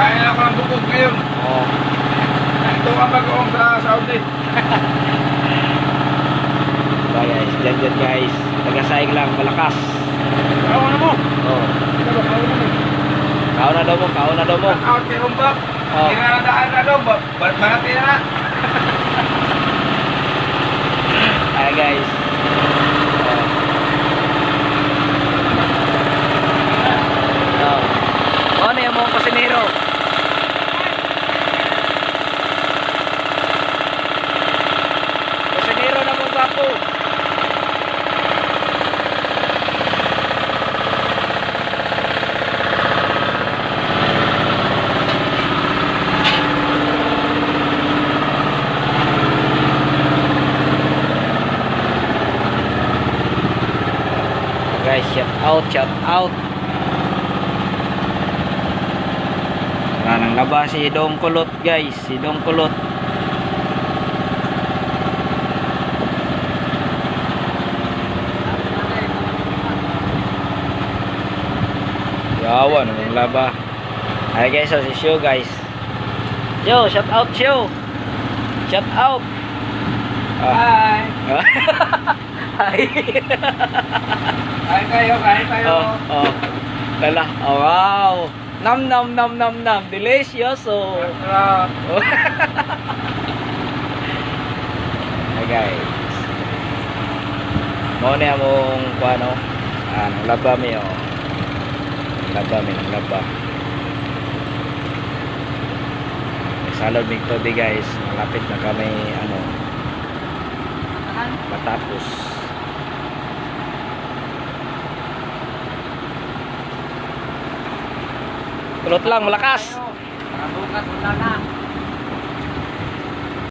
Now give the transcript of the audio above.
Kakain ako ng bukog ngayon. Oh. Ito ang bagoong sa Saudi. Ba guys, dyan guys. Taga-saing lang, malakas. Kaon na mo. Oh. Ito ba, kaon na mo. Kaon na daw mo, kaon na daw mo. Out kay Humbak. Oh. Hindi na nadaan na daw. Manati na na. Ay guys. Oh. Oh. Ano yung mga pasinero? Pasinero na mong gapo. Guys, shout out, shout out. Nang laba si Dong Kulot guys, si Dong Kulot. Yawa nang laba. Ay guys, so si Show guys. Show, shout out Show. Shout out. Hi. Hi. Kain tayo, kain tayo. Oh, oh. Lala. Oh, wow. Nam nam nam nam nam. Delicioso. Sarap. Oh. Hey guys. Mo na among kuano. Nang laba mi oh. Laba mi nang laba. Salod mig tobi guys. Malapit na kami ano. Matapos. Kulot lang, malakas. Bukas wala na.